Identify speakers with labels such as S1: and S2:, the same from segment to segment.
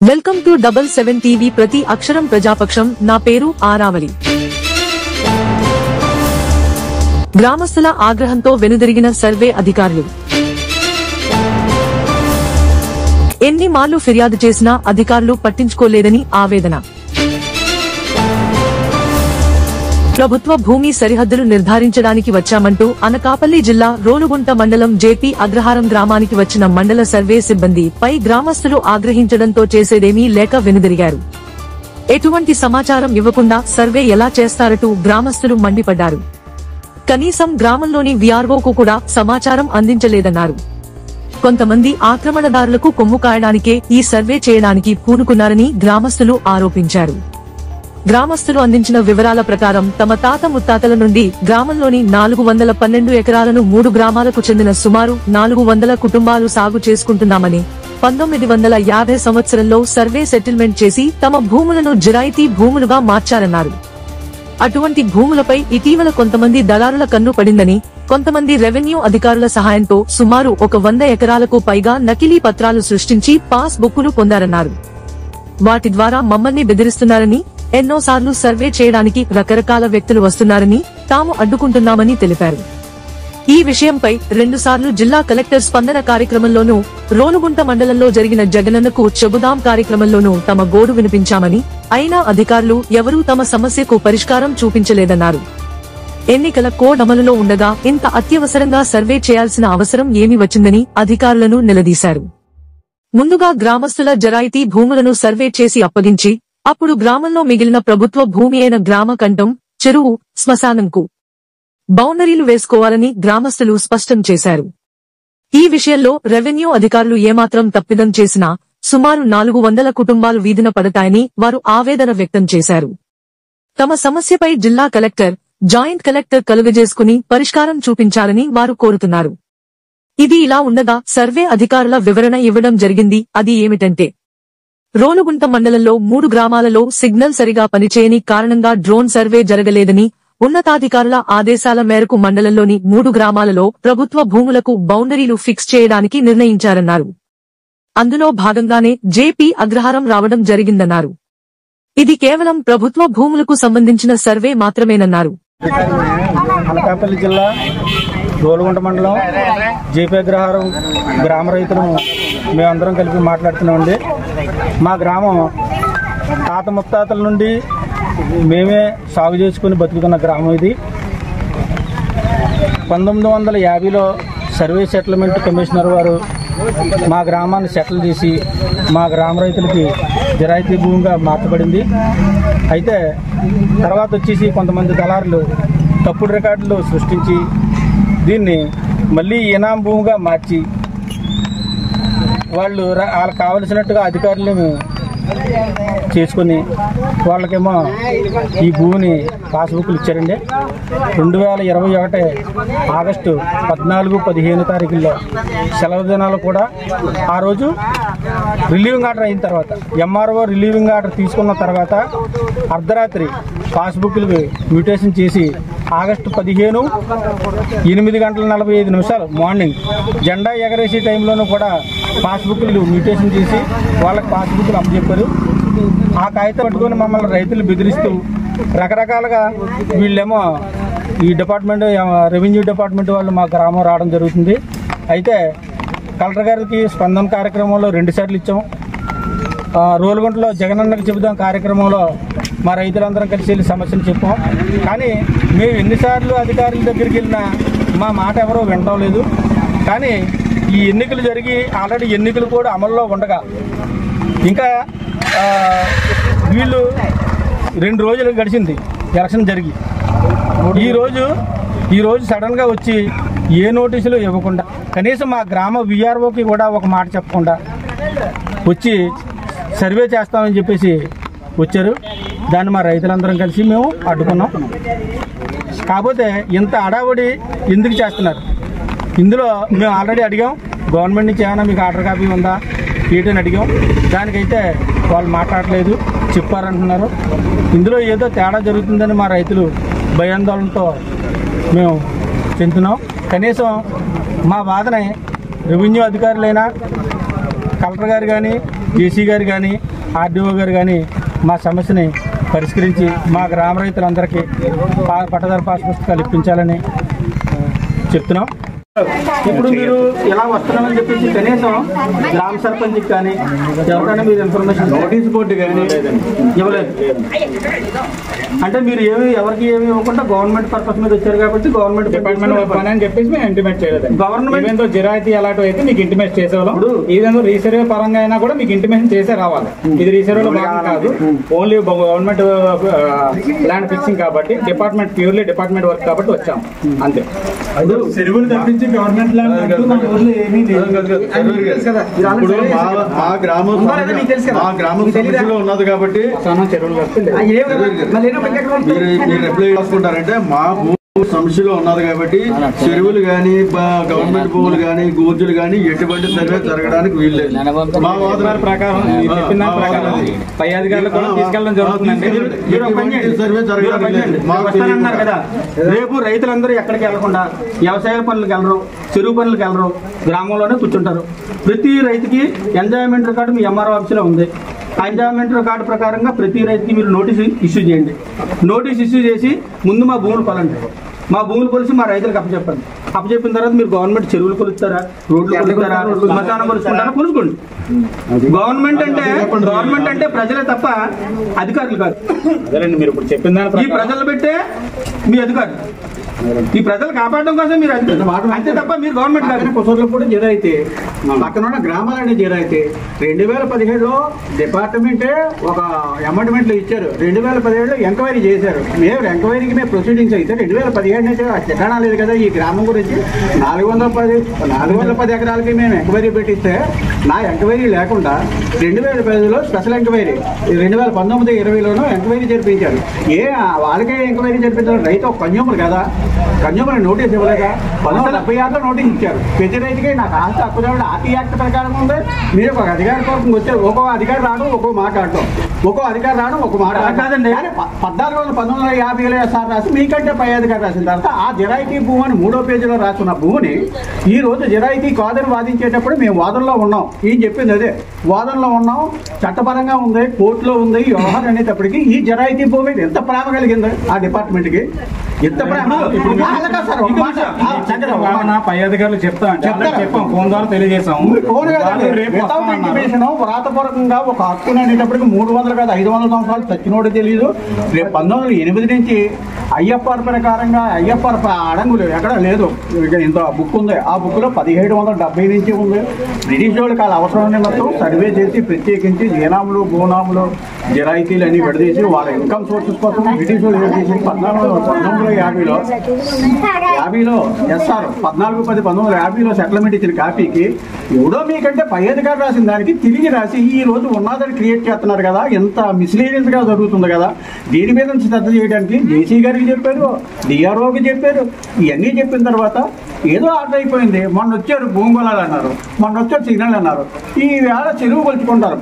S1: Welcome to 77 TV ప్రతి అక్షరం ప్రజాపక్షం. నా పేరు ఆరావళి. గ్రామస్తుల ఆగ్రహంతో వెనుదిరిగిన సర్వే అధికారులు. ఎన్ని మార్లు ఫిర్యాదు చేసినా అధికారులు పట్టించుకోలేదని ఆవేదన. ప్రభుత్వ భూమి సరిహద్దులు నిర్ధారించడానికి వచ్చామంటూ అనకాపల్లి జిల్లా రోలుగుంట మండలం జేపీ అగ్రహారం గ్రామానికి వచ్చిన మండల సర్వే సిబ్బంది పై గ్రామస్తులు ఆగ్రహించడంతో చేసేదేమీ లేక వెనుదిరిగారు. ఎటువంటి సమాచారం ఇవ్వకుండా సర్వే ఎలా చేస్తారటూ గ్రామస్తులు మండిపడ్డారు. కనీసం గ్రామంలోని వీఆర్ఓకు కూడా సమాచారం అందించలేదన్నారు. కొంతమంది ఆక్రమణదారులకు కొమ్ము కాయడానికే ఈ సర్వే చేయడానికి పూనుకున్నారని గ్రామస్తులు ఆరోపించారు. గ్రామస్తులు అందించిన వివరాల ప్రకారం తమ తాత ముత్తాతల నుండి గ్రామంలోని 412 ఎకరాలను 3 గ్రామాలకు చెందిన సుమారు 400 కుటుంబాలు సాగు చేసుకుంటున్నామని 1950 సంవత్సరంలో సర్వే సెటిల్మెంట్ చేసి తమ భూములను జిరాయితీ భూములుగా మార్చారన్నారు. అటువంటి భూములపై ఇటీవల కొంతమంది దళారుల కన్ను పడిందని, కొంతమంది రెవెన్యూ అధికారుల సహాయంతో సుమారు 100 ఎకరాలకు పైగా నకిలీ పత్రాలు సృష్టించి పాస్ బుక్కులు పొందారన్నారు. వాటి ద్వారా మమ్మల్ని బెదిరిస్తున్నారని, ఎన్నోసార్లు సర్వే చేయడానికి రకరకాల వ్యక్తులు వస్తున్నారని తాము అడ్డుకుంటున్నామని తెలిపారు. ఈ విషయంపై 2 సార్లు జిల్లా కలెక్టర్ స్పందన కార్యక్రమంలోనూ, రోలుగుంట మండలంలో జరిగిన జగనన్నకు చెబుదాం కార్యక్రమంలోనూ తమ గోడు వినిపించామని, అయినా అధికారులు ఎవరూ తమ సమస్యకు పరిష్కారం చూపించలేదన్నారు. ఎన్నికల కోడ్ అమలులో ఉండగా ఇంత అత్యవసరంగా సర్వే చేయాల్సిన అవసరం ఏమి వచ్చిందని అధికారులను నిలదీశారు. ముందుగా గ్రామస్తుల జరాయితీ భూములను సర్వే చేసి అప్పగించి, అప్పుడు గ్రామంలో మిగిలిన ప్రభుత్వ భూమి అయిన గ్రామ కంఠం, చెరువు, శ్మశానంకు బౌండరీలు వేసుకోవాలని గ్రామస్తులు స్పష్టం చేశారు. ఈ విషయంలో రెవెన్యూ అధికారులు ఏమాత్రం తప్పిదం చేసినా సుమారు 400 కుటుంబాలు వీధిన పడతాయని వారు ఆవేదన వ్యక్తం చేశారు. తమ సమస్యపై జిల్లా కలెక్టర్, జాయింట్ కలెక్టర్ కలుగజేసుకుని పరిష్కారం చూపించాలని వారు కోరుతున్నారు. ఇది ఇలా ఉండగా సర్వే అధికారుల వివరణ ఇవ్వడం జరిగింది. అది ఏమిటంటే, రోలుగుంట మండలంలో 3 గ్రామాలలో సిగ్నల్ సరిగా పనిచేయని కారణంగా డ్రోన్ సర్వే జరగలేదని, ఉన్నతాధికారుల ఆదేశాల మేరకు మండలంలోని 3 గ్రామాలలో ప్రభుత్వ భూములకు బౌండరీలు ఫిక్స్ చేయడానికి నిర్ణయించారన్నారు. అందులో భాగంగానే జేపీ అగ్రహారం రావడం జరిగిందన్నారు. ఇది కేవలం ప్రభుత్వ భూములకు సంబంధించిన సర్వే మాత్రమేనన్నారు.
S2: అనకాపల్లి జిల్లా రోలుగుంట మండలం జేపీ అగ్రహారం గ్రామ రైతులను మేమందరం కలిపి మాట్లాడుతున్నామండి. మా గ్రామం తాత ముత్తాతల నుండి మేమే సాగు చేసుకుని బతుకుతున్న గ్రామం ఇది. 1950లో సర్వే సెటిల్మెంట్ కమిషనర్ వారు మా గ్రామాన్ని సెటిల్ చేసి మా గ్రామ రైతులకి జిరాయితీ భూమిగా మార్చబడింది. అయితే తర్వాత వచ్చేసి కొంతమంది దళారులు తప్పుడు రికార్డులు సృష్టించి దీన్ని మళ్ళీ ఇనాం భూమిగా మార్చి వాళ్ళకి కావలసినట్టుగా అధికారులను చేసుకుని వాళ్ళకేమో ఈ భూమిని పాస్బుక్లు ఇచ్చారండి. 2021 ఆగస్టు 14-15 తారీఖుల్లో సెలవు దినాలు కూడా ఆ రోజు రిలీవింగ్ ఆర్డర్ అయిన తర్వాత, ఎంఆర్ఓ రిలీవింగ్ ఆర్డర్ తీసుకున్న తర్వాత అర్ధరాత్రి పాస్బుక్లు మ్యూటేషన్ చేసి ఆగస్టు 15 8:45 మార్నింగ్ జెండా ఎగరేసే టైంలోనూ కూడా పాస్బుక్లు మ్యూటేషన్ చేసి వాళ్ళకి పాస్బుక్లు అప్పచెప్పారు. ఆ కాగితం పట్టుకొని మమ్మల్ని రైతులు బెదిరిస్తూ రకరకాలుగా వీళ్ళేమో ఈ డిపార్ట్మెంట్, రెవెన్యూ డిపార్ట్మెంట్ వాళ్ళు మా గ్రామం రావడం జరుగుతుంది. అయితే కలెక్టర్ గారికి స్పందన కార్యక్రమంలో 2 సార్లు ఇచ్చాం. రోలుగుంటలో జగనన్నకు చెబుదాం కార్యక్రమంలో మా రైతులందరం కలిసి వెళ్ళి సమస్యలు చెప్పాం. కానీ మేము ఎన్నిసార్లు అధికారుల దగ్గరికి వెళ్ళినా మా మాట ఎవరో వినడం లేదు. కానీ ఈ ఎన్నికలు జరిగి ఆల్రెడీ ఎన్నికలు కూడా అమల్లో ఉండగా ఇంకా వీళ్ళు 2 రోజులు గడిచింది ఎలక్షన్ జరిగి. ఈరోజు సడన్గా వచ్చి ఏ నోటీసులు ఇవ్వకుండా, కనీసం మా గ్రామ వీఆర్ఓకి కూడా ఒక మాట చెప్పకుండా వచ్చి సర్వే చేస్తామని చెప్పేసి వచ్చారు. దాన్ని మా రైతులందరం కలిసి మేము అడ్డుకున్నాం. కాకపోతే ఇంత అడావుడి ఎందుకు చేస్తున్నారు? ఇందులో మేము ఆల్రెడీ అడిగాం, గవర్నమెంట్ నుంచి ఏమైనా మీకు ఆర్డర్ కాపీ ఉందా ఏంటని అడిగాం. దానికైతే వాళ్ళు మాట్లాడలేదు, చెప్పారంటున్నారు. ఇందులో ఏదో తేడా జరుగుతుందని మా రైతులు భయాందోళనతో మేము చెందుతున్నాం. కనీసం మా బాధని రెవెన్యూ అధికారులైనా, కలెక్టర్ గారు కానీ, జేసీ గారు కానీ ఆర్డీఓ గారు కానీ మా సమస్యని పరిష్కరించి మా గ్రామ రైతులందరికీ పట్టదారు పాస్ పుస్తకాలు ఇప్పించాలని చెప్తున్నాం. ఇప్పుడు మీరు ఎలా వస్తున్నామని చెప్పేసి కనీసం గ్రామ సర్పంచ్కి కానీ ఎవరైనా మీరు ఇన్ఫర్మేషన్ నోటీస్ బోర్డు కానీ ఇవ్వలేదు. అంటే మీరు ఎవరికి ఏమి ఇవ్వకుండా గవర్నమెంట్ పర్పస్ మీద వచ్చారు కాబట్టి గవర్నమెంట్
S3: డిపార్ట్మెంట్ అని చెప్పేసి మేము ఇంటిమేట్ చేయలేదు.
S2: గవర్నమెంట్
S3: జిరాయితీ అలాంటి అయితే మీకు ఇంటిమేట్ చేసేవాళ్ళం. ఇదేదో రీసర్వే పరంగా అయినా కూడా మీకు ఇంటిమేషన్ చేసే రావాలి. ఇది రీసర్వేలో భాగం కాదు, ఓన్లీ గవర్నమెంట్ ల్యాండ్ ఫిక్సింగ్ కాబట్టి డిపార్ట్మెంట్ ప్యూర్లీ డిపార్ట్మెంట్ వర్క్ కాబట్టి వచ్చాం అంతే.
S2: చెరువులు తప్పించి గవర్నమెంట్ ల్యాండ్
S4: మా గ్రామం సమస్యలో ఉన్నది కాబట్టి మీరు ఎప్లై చేసుకుంటారంటే మా సమస్యలో ఉన్నది కాబట్టి చెరువులు గాని గవర్నమెంట్ భూములు గాని గోర్జులు గాని ఎటువంటి సర్వే జరగడానికి వీల్లేదు.
S3: మా వాదన ప్రకారం పై అధికారులు తీసుకెళ్ళడం జరుగుతుందండి.
S4: సర్వే జరగడానికి
S2: కదా. రేపు రైతులందరూ ఎక్కడికి వెళ్లకుండా వ్యవసాయ పనులకు వెళ్ళరు, చెరువు పనులకు వెళ్ళరు, గ్రామంలోనే కూర్చుంటారు. ప్రతి రైతుకి ఎంజాయ్మెంట్ రికార్డు మీ ఎంఆర్ఓ ఆఫీసులో ఉంది. ఆ ఎంజాయ్మెంట్ రికార్డు ప్రకారంగా ప్రతి రైతుకి మీరు నోటీస్ ఇష్యూ చేయండి. నోటీస్ ఇష్యూ చేసి ముందు మా భూములు కొలండి. మా భూములు కొలిసి మా రైతులకు అప్పచెప్పండి. అప్పచెప్పిన తర్వాత మీరు గవర్నమెంట్ చెరువులు కొలుస్తారా, రోడ్లు కొలుస్తారా, శ్మశానం కొలుసుకుంటారా, కొలుసుకోండి. గవర్నమెంట్ అంటే ప్రజలే తప్ప అధికారులు కాదు.
S3: మీరు ఇప్పుడు చెప్పిన
S2: ఈ ప్రజలు పెట్టే మీ అధికారులు. ఈ ప్రజలు కాపాడడం కోసం మీరు అంతే తప్ప మీరు గవర్నమెంట్ కాదు.
S5: కొసర్లో కూడా జరైతే పక్కన ఉన్న గ్రామాలన్నీ జరైతే 2017లో డిపార్ట్మెంటే ఒక అమెండ్మెంట్లు ఇచ్చారు. 2017లో ఎంక్వైరీ చేశారు. మేము ఎంక్వైరీకి మేము ప్రొసీడింగ్స్ అయితే 2017 అయితే చిట్టా లేదు కదా. ఈ గ్రామం గురించి 410 ఎకరాలకి మేము ఎంక్వైరీ పెట్టిస్తే నా ఎంక్వైరీ లేకుండా 2010లో స్పెషల్ ఎంక్వైరీ 2019-20లోనూ ఎంక్వైరీ జరిపించారు. వాళ్ళకే ఎంక్వైరీ జరిపించారు. రైతు ఒక కన్జ్యూమర్ కదా, కన్జ్యూమర్ నోటీస్ ఇవ్వలేక 1976లో నోటీస్ ఇచ్చారు. ప్రతి రైతుకి నాకు ఆస్తి హక్కు ఆర్టీ యాక్ట్ ప్రకారం ఉంది. మీరు ఒక అధికారి కోసం వచ్చారు. ఒక్కో అధికారి రావడం ఒక్కో మాట ఆడటం, ఒక్కో అధికారి రావడం ఒక మాట కాదండి. 14/1950 ఎస్ఆర్ రాసి మీకంటే పై అధికారి రాసిన తర్వాత ఆ జిరాయితీ భూమి అని 3వ పేజీలో రాసుకున్న భూమిని ఈ రోజు జిరాయితీ కాదని వాదించేటప్పుడు మేము వాదనలో ఉన్నాం. ఈయన చెప్పింది అదే, వాదనలో ఉన్నాం, చట్టపరంగా ఉంది, కోర్టులో ఉంది. ఈ వ్యవహారం అనేటప్పటికీ ఈ జిరాయితీ భూమి ఎంత ప్రేమ కలిగింది ఆ డిపార్ట్మెంట్ కి. ఎంత
S3: పై అధికారులు చెప్పాం, ఫోన్ ద్వారా తెలియజేసాం.
S5: వ్రాతపూర్వకంగా ఒక హక్కుని అనేటప్పటికి 300 కాదు 500 సంవత్సరాలు చచ్చినోడు తెలియదు. రేపు 1908 నుంచి ఐఎఫ్ఆర్ ప్రకారంగా ఐఎఫ్ఆర్ అడంగులు ఎక్కడ లేదు. ఇంత బుక్ ఉంది. ఆ బుక్ లో 1770 నుంచి ఉంది. బ్రిటిష్ వాళ్ళకి వాళ్ళ అవసరం మొత్తం సర్వే చేసి ప్రత్యేకించి జనాములు భూనాములు జిరాయితీలు అన్ని విడదీసి వాళ్ళ ఇన్కమ్ సోర్సెస్ కోసం బ్రిటిష్ వాళ్ళు విడదీసి 1950లో ఎస్ఆర్ 14/10/1950లో సెటిల్మెంట్ ఇచ్చిన కాపీకి ఎవడో మీకంటే పై అధికారి రాసిన దానికి తిరిగి రాసి ఈ రోజు ఉన్నదని క్రియేట్ చేస్తున్నారు కదా. ఎంత మిస్లీనియస్ గా జరుగుతుంది కదా. దీని మీద శ్రద్ధ చేయడానికి జేసీ గారికి చెప్పారు, డిఆర్ఓకి చెప్పారు. ఇవన్నీ చెప్పిన తర్వాత ఏదో ఆర్డర్ అయిపోయింది. మొన్న వచ్చారు భూమి కొలాలు అన్నారు, మొన్న వచ్చారు సిగ్నల్ అన్నారు. ఈ వేళ చెరువు కొలుచుకుంటారు.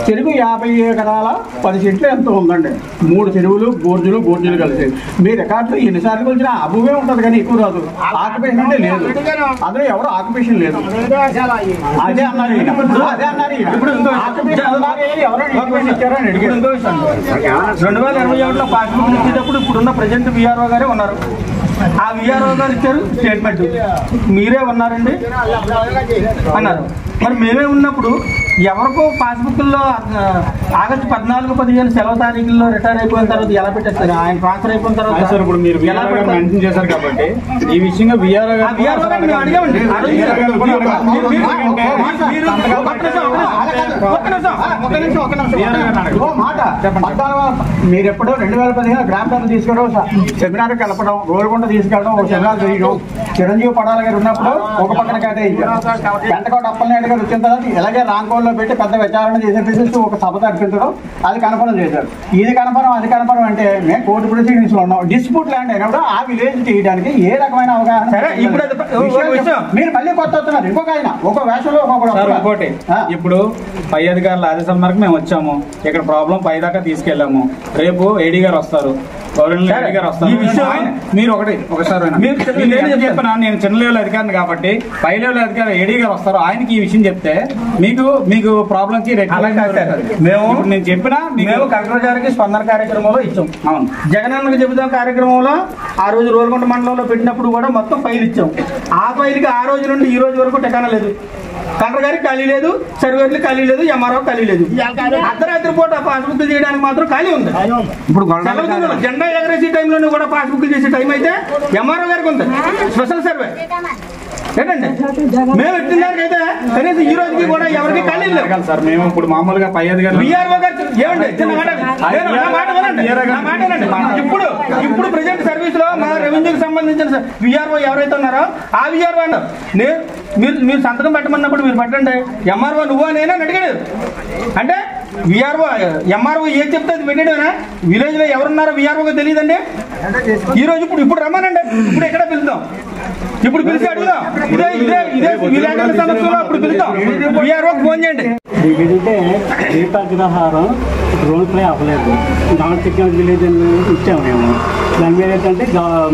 S5: చెరువు 50 ఎకరాల 10 సెంట్లు ఎంత ఉందండి. 3 చెరువులు గోర్జులు కలిసి మీ రికార్డులు ఎన్నిసార్లు కొలిచినా ఆ భూమే ఉంటుంది కానీ ఎక్కువ రాదు. ఆక్యుపేషన్ అంటే లేదు. అందులో ఎవరు ఆక్యుపేషన్ లేదు. అదే అన్నారు. ఇప్పుడు
S2: 2021లో పాస్బుక్ ఇచ్చేటప్పుడు ఇప్పుడున్న ప్రజెంట్ విఆర్ఓ గారే ఉన్నారు. ఆ విఆర్ఓ గారు ఇచ్చారు స్టేట్మెంట్, మీరే ఉన్నారండి అన్నారు. మరి మేమే ఉన్నప్పుడు ఎవరికో పాస్బుక్లో ఆగస్టు 14-15 సెలవు తారీఖుల్లో రిటైర్ అయిపోయిన తర్వాత ఎలా పెట్టేస్తారు? ఆయన ట్రాన్స్ఫర్ అయిపోయిన తర్వాత
S3: సార్ ఇప్పుడు మీరు మెన్షన్ చేశారు కాబట్టి ఈ విషయంగా విఆర్ఓ గారు
S2: అడిగామండి.
S5: మీరు ఎప్పుడో 2015 గ్రామ సభ తీసుకోవడం, సెమినార్ కలపడం, రోడ్డుకుంట తీసుకెళ్ళడం, ఒక సెమినార్ చేయడం. చిరంజీవి పడాల గారు ఉన్నప్పుడు ఒక పక్కన కేటాయించారు. గంటకోట అప్పలనాయుడు గారు వచ్చిన తర్వాత ఇలాగే రాంకోల్లో పెట్టి పెద్ద విచారణ చేసేసి ఒక సభ తప్పించడం, అది కన్ఫర్మ్ చేశారు. ఇది కన్ఫర్మ్ అది కన్ఫర్మ్ అంటే మేము కోర్టు ప్రొసీడింగ్స్ లో ఉన్నాం. డిస్ప్యూట్ ల్యాండ్ అయినప్పుడు ఆ విలేజ్ చేయడానికి ఏ రకమైన అవగాహన మీరు మళ్ళీ కొత్త వస్తున్నారు. ఇంకొక ఆయన ఒక వేషంలో
S3: ఇంకోటి ఇప్పుడు పై అధికారుల ఆదేశాల మేరకు మేము వచ్చాము. ఇక్కడ ప్రాబ్లం పై దాకా తీసుకెళ్ళాము. రేపు ఏడీ గారు వస్తారు. మీరు ఒకసారి చెప్పినా నేను చిన్న లెవెల్ అధికారిని కాబట్టి పై లెవెల్ అధికారి ఏడీ గారు వస్తారు, ఆయనకి ఈ విషయం చెప్తే మీకు ప్రాబ్లం కి
S2: మేము
S3: నేను చెప్పినా
S2: మేము కలెక్టర్ గారికి స్పందన కార్యక్రమంలో ఇచ్చాం. అవును, జగనన్నకు చెబుతాం కార్యక్రమంలో ఆ రోజు రోల్కొండ మండలంలో పెట్టినప్పుడు కూడా మొత్తం ఫైల్ ఇచ్చాం. ఆ ఫైల్కి ఆ రోజు నుండి ఈ రోజు వరకు ఠికానా లేదు. కలెక్టర్ గారికి ఖాళీ లేదు, సర్వేర్లు ఖాళీ లేదు, ఎంఆర్ఓ ఖాళీ లేదు. అర్ధరాత్రి పూట పాస్బుక్ చేయడానికి మాత్రం ఖాళీ ఉంది. ఇప్పుడు జెండా ఎగరేసే టైంలో కూడా పాస్బుక్ చేసే టైం అయితే ఎంఆర్ఓ గారికి ఉంది స్పెషల్ సర్వే. ఏంటండి మేము పెట్టిన దానికి అయితే కనీసం ఈ రోజుకి కూడా ఎవరికి ఖాళీ లేదు
S3: సార్. మేము ఇప్పుడు మామూలుగా పై అధికారులు
S2: విఆర్ఓ గారు ఏమండి చిన్న మాట ఇప్పుడు ప్రజెంట్ సర్వీస్ లో మా రెవెన్యూకి సంబంధించిన విఆర్ఓ ఎవరైతే ఉన్నారో ఆ విఆర్ఓ అన్నారు మీరు సంతకం పెట్టమన్నప్పుడు మీరు పెట్టండి, ఎంఆర్ఓ నువ్వు నేనా అడిగాడు. అంటే విఆర్ఓ ఎంఆర్ఓ ఏం చెప్తే అది పెట్టాడేనా? విలేజ్ లో ఎవరున్నారో విఆర్ఓగా తెలియదండి. ఈ రోజు ఇప్పుడు రమ్మనండి, ఇప్పుడు ఎక్కడ పిలుద్దాం, ఇప్పుడు పిలిచి అడుగుదాం. ఇదే విలేకరుల సమస్యలో అప్పుడు పిలుద్దాం, విఆర్ఓకి ఫోన్ చేయండి.
S6: ఏంటంటే దీపాగ్రహారం రోడ్ ప్లే అవ్వలేదు, నాన్ టెక్నాలజీ విలేజ్ అని ఇచ్చాము మేము. దాని మీద ఏంటంటే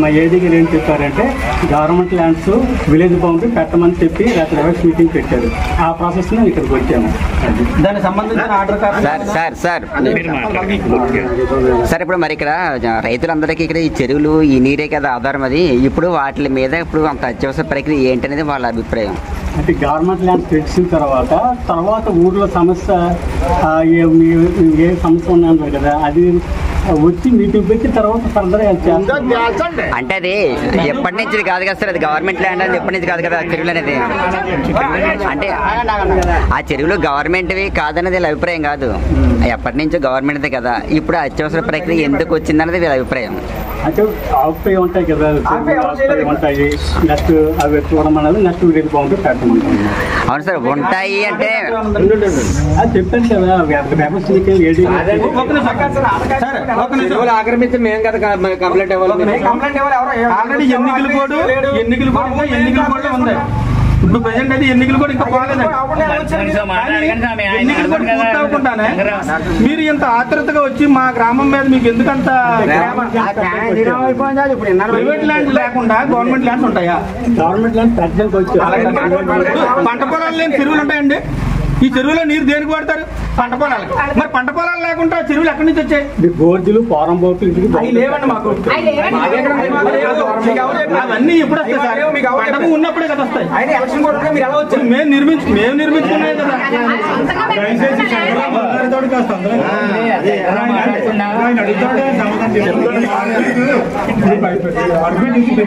S6: మా ఏడీ గారు ఏం చెప్పారంటే గవర్నమెంట్ ల్యాండ్స్ విలేజ్ బౌండరీ పెట్టమని చెప్పి రివర్స్ మీటింగ్ పెట్టారు. ఆ ప్రాసెస్ లో ఇక్కడికి వచ్చాము.
S2: దానికి సంబంధించిన ఆర్డర్
S7: సార్ ఇప్పుడు మరి ఇక్కడ రైతులందరికీ ఇక్కడ ఈ చెరువులు ఈ నీరే కదా ఆధారం. అది ఇప్పుడు వాటి మీద ఇప్పుడు అంత అత్యవసర ప్రక్రియ ఏంటనేది వాళ్ళ అభిప్రాయం.
S6: అంటే గవర్నమెంట్ ల్యాండ్ తెలిసిన తర్వాత ఊర్లో సమస్య ఏ సమస్య ఉన్నాయన్నారు కదా, అది వచ్చి మీటింగ్ పెట్టి తర్వాత ఫర్దర్
S7: అంటే అది ఎప్పటి నుంచి కాదు కదా సార్, అది గవర్నమెంట్ ల్యాండ్ అని ఎప్పటి నుంచి కాదు కదా చెరువులు అనేది. అంటే ఆ చెరువులు గవర్నమెంట్వి కాదనేది వీళ్ళ అభిప్రాయం కాదు, ఎప్పటి నుంచో గవర్నమెంట్దే కదా. ఇప్పుడు అత్యవసర ప్రక్రియ ఎందుకు వచ్చిందనేది వీళ్ళ అభిప్రాయం.
S6: అంటే ఆకుపై ఉంటాయి కదా, ఉంటాయి నెక్స్ట్ అవి చూడడం అనేది నెక్స్ట్ విలేజ్ బాగుంటుంది పెట్టమంటాం.
S7: అవును సార్, ఉంటాయి అంటే
S6: అది చెప్పాను కదా,
S2: ఆక్రమించి మేము కదా కంప్లైంట్ ఇవ్వాలి. ఆల్రెడీ ఎన్నికల కోడ్ ఉంది. ఇప్పుడు ప్రజెంట్ అయితే ఎన్నికలు కూడా ఇంకా పోలేదండి. ఎన్నికలు కూడా పూర్తి అవ్వకుండానే మీరు ఇంత ఆత్రతగా వచ్చి మా గ్రామం మీద మీకు ఎందుకంత ప్రైవేట్ ల్యాండ్ లేకుండా గవర్నమెంట్ ల్యాండ్స్ ఉంటాయా?
S6: గవర్నమెంట్ ల్యాండ్
S2: పంట పొలాలు లేని చెరువులు ఉంటాయండి. ఈ చెరువులో నీరు దేనికి వాడతారు? పంట పొలాలకు. మరి పంట పొలాలు లేకుండా చెరువులు ఎక్కడి నుంచి వచ్చాయి?
S6: గోర్జులు పారం పోతులు
S2: అవి లేవండి మాకు. అవన్నీ ఎప్పుడు వస్తాయి సార్? పంట ఉన్నప్పుడే కదా వస్తాయి. మేము నిర్మించుకున్నాయి కదా.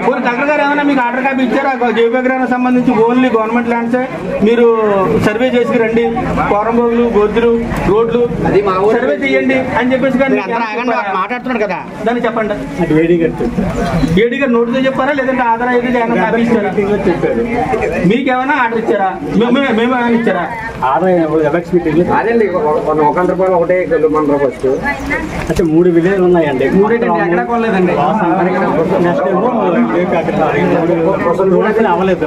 S2: కలెక్టర్ గారు ఏమైనా మీకు ఆర్డర్ కాపీ ఇచ్చారా? జైవగ్రహానికి సంబంధించి ఓన్లీ గవర్నమెంట్ ల్యాండ్సే మీరు సర్వే చేసి రండి, కోరంబోగులు గోర్జులు రోడ్లు సర్వే చేయండి అని చెప్పేసి మాట్లాడుతున్నాడు కదా, దాన్ని చెప్పండి. ఏడీ గారు నోటితో చెప్పారా లేదంటే ఆధార్ అయితే కాపీ ఇచ్చారా? మీకేమైనా ఆర్డర్ ఇచ్చారా? మేమేమైనా ఇచ్చారా?
S6: అదండి 1 రూపాయలు ఒకటే మన ఫస్ట్ అంటే 3 విలేజ్లు ఉన్నాయండి.
S2: ఎక్కడ కొనలేదండి.
S6: అవ్వలేదు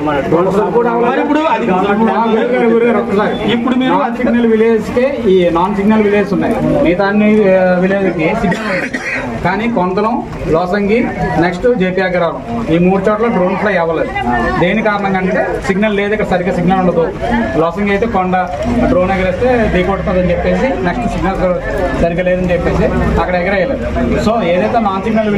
S3: ఇప్పుడు మీరు సిగ్నల్ విలేజ్ కే ఈ నాన్ సిగ్నల్ విలేజ్ ఉన్నాయి, మిగతా విలేజ్ కి సిగ్నల్ కానీ కొంతలం లోసంగి నెక్స్ట్ జేపీ అగ్రహారం ఈ 3 చోట్ల డ్రోన్ ఫ్లై అవ్వలేదు. దేని కారణంగా అంటే సిగ్నల్ లేదు, ఇక్కడ సరిగ్గా సిగ్నల్ ఉండదు. లోసంగి అయితే కొండ డ్రోన్ ఎగరేస్తే దిగొడుతుంది అని చెప్పేసి నెక్స్ట్ సిగ్నల్ సరిగ్గా లేదని చెప్పేసి అక్కడ ఎగరేయలేదు. సో ఏదైతే నాన్ సిగ్నల్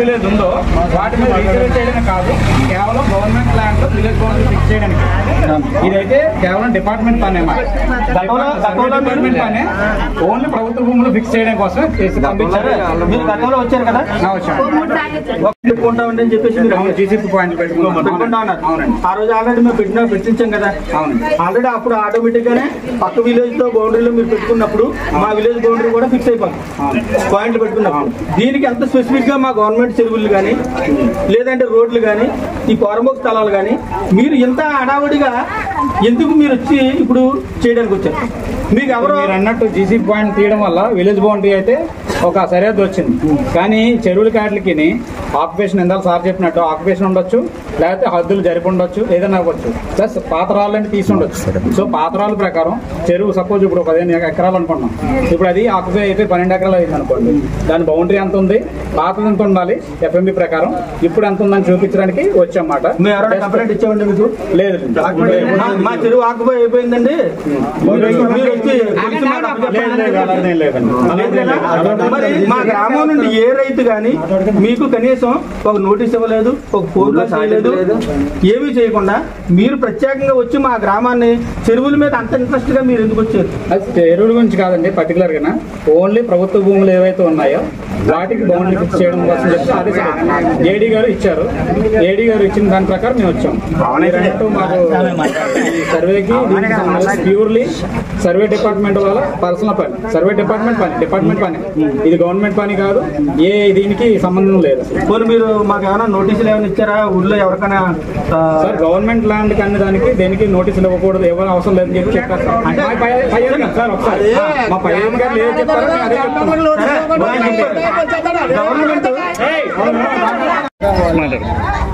S3: విలేజ్ ఉందో వాటి మీద రీసర్వే చేయడానికి కాదు, కేవలం గవర్నమెంట్ ల్యాండ్ లో విలేజ్ బౌండరీ ఫిక్స్ చేయడానికి. ఇదైతే కేవలం డిపార్ట్మెంట్ పనే, డిపార్ట్మెంట్ పనే, ఓన్లీ ప్రభుత్వ భూములు ఫిక్స్ చేయడం కోసం చేసి పంపించారు.
S2: మీరు గతంలో వచ్చారు కదా, పెట్టుకుంటామని చెప్పేసి
S3: జీసీపీ పాయింట్
S2: పెట్టుకుంటా ఉన్నారు. ఆ రోజు ఆల్రెడీ మేము పెట్టించాం కదా. ఆల్రెడీ అప్పుడు ఆటోమేటిక్ గానే పక్క విలేజ్ తో బౌండరీలో మీరు పెట్టుకున్నప్పుడు మా విలేజ్ బౌండరీ కూడా ఫిక్స్ అయిపోయింది పాయింట్లు పెట్టుకున్నప్పుడు. దీనికి ఎంత స్పెసిఫిక్ గా మా గవర్నమెంట్ చెరువులు కానీ లేదంటే రోడ్లు కానీ ఈ కోరంబోక్ స్థలాలు కానీ మీరు ఇంత హడావుడిగా ఎందుకు మీరు వచ్చి ఇప్పుడు చేయడానికి వచ్చారు? మీకు ఎవరు
S3: మీరు అన్నట్టు జీసీ పాయింట్ తీయడం వల్ల విలేజ్ బౌండరీ అయితే ఒక సరిహద్దు వచ్చింది, కానీ చెరువుల కాట్లకి ఆక్యుపేషన్ ఇందాక సార్ చెప్పినట్టు ఆక్యుపేషన్ ఉండొచ్చు, లేకపోతే హద్దులు జరిపి ఉండొచ్చు, ఏదైనా అవ్వచ్చు, ప్లస్ పాతరాళ్ళని తీసి ఉండొచ్చు. సో పాతరాల ప్రకారం చెరువు సపోజ్ ఇప్పుడు 15 ఎకరాలు అనుకున్నాం, ఇప్పుడు అది ఆక్యుపై అయితే 12 ఎకరాలు అయింది అనుకోండి, దాని బౌండరీ ఎంత ఉంది, పాతది ఎంత ఉండాలి ఎఫ్ఎంబి ప్రకారం, ఇప్పుడు ఎంత ఉందని చూపించడానికి వచ్చామాట.
S2: కంప్లైంట్ ఇచ్చామండి మీకు?
S3: లేదు,
S2: మా చెరువు ఆక్యుపై అయిపోయిందండి. మరి మా గ్రామం నుండి ఏ రైతు గాని మీకు కనీసం ఒక నోటీస్ ఇవ్వలేదు, ఒక ఫోన్ కాల్ చేయలేదు, ఏమీ చేయకుండా మీరు ప్రత్యేకంగా వచ్చి మా గ్రామాన్ని చెరువుల మీద అంత ఇంట్రెస్ట్ గా మీరు ఎందుకు వచ్చారు?
S3: అది చెరువుల గురించి కాదండి, పర్టికులర్ గా ఓన్లీ ప్రభుత్వ భూములు ఏవైతే ఉన్నాయో వాటికి బౌండరీ ఫిక్స్ చేయడం కోసం చెప్పి ఆదేశాలు ఏడీ గారు ఇచ్చారు. ఏడీ గారు ఇచ్చిన దాని ప్రకారం మేము వచ్చాం. మాకు ఈ సర్వేకి ప్యూర్లీ సర్వే డిపార్ట్మెంట్ వాళ్ళ పర్సనల్ పని, సర్వే డిపార్ట్మెంట్ పని, ఇది గవర్నమెంట్ పని కాదు, ఏ దీనికి సంబంధం లేదు.
S2: పోనీ మీరు మాకు ఏమైనా నోటీసులు ఏమైనా ఇచ్చారా? ఊళ్ళో ఎవరికైనా
S3: సార్ గవర్నమెంట్ ల్యాండ్ కానీ దానికి దేనికి నోటీసులు ఇవ్వకూడదు, ఎవరు అవసరం లేదని చెప్పి చెప్పారు సార్. సార్ ఒకసారి మా పై అధికారులు ఏం చెప్తారో అదే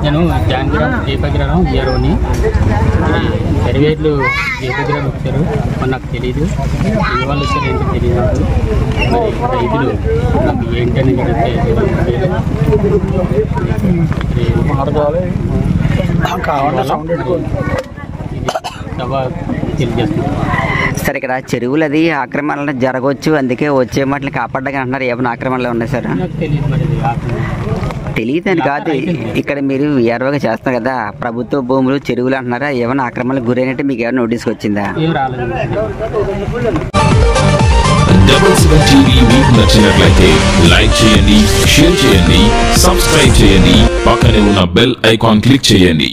S8: నేను జాన్గిరామ్ దీపగిరామ్ ఇయర్ని సర్వేర్లు దీపగిరామ్ వచ్చారు, మరి నాకు తెలియదు, ఏ వాళ్ళు వచ్చారు ఏంటో తెలియదు. మరి రైతులు నాకు ఏంటని
S7: సార్ ఇక్కడ చెరువులది ఆక్రమణలు జరగవచ్చు, అందుకే వచ్చే మాటలు కాపాడడానికి అంటున్నారు. ఏమైనా ఆక్రమణలు ఉన్నాయి సార్? తెలియదని కాదు, ఇక్కడ మీరు ఏర్వగా చేస్తున్నారు కదా, ప్రభుత్వ భూములు చెరువులు అంటున్నారా, ఏమైనా ఆక్రమణలకు గురైనట్టు మీకు ఏమైనా నోటీస్కి వచ్చిందా?
S9: TV మీకు నచ్చినట్లయితే లైక్ చేయండి, షేర్ చేయండి, సబ్స్క్రైబ్ చేయండి, పక్కనే ఉన్న బెల్ ఐకాన్ క్లిక్ చేయండి.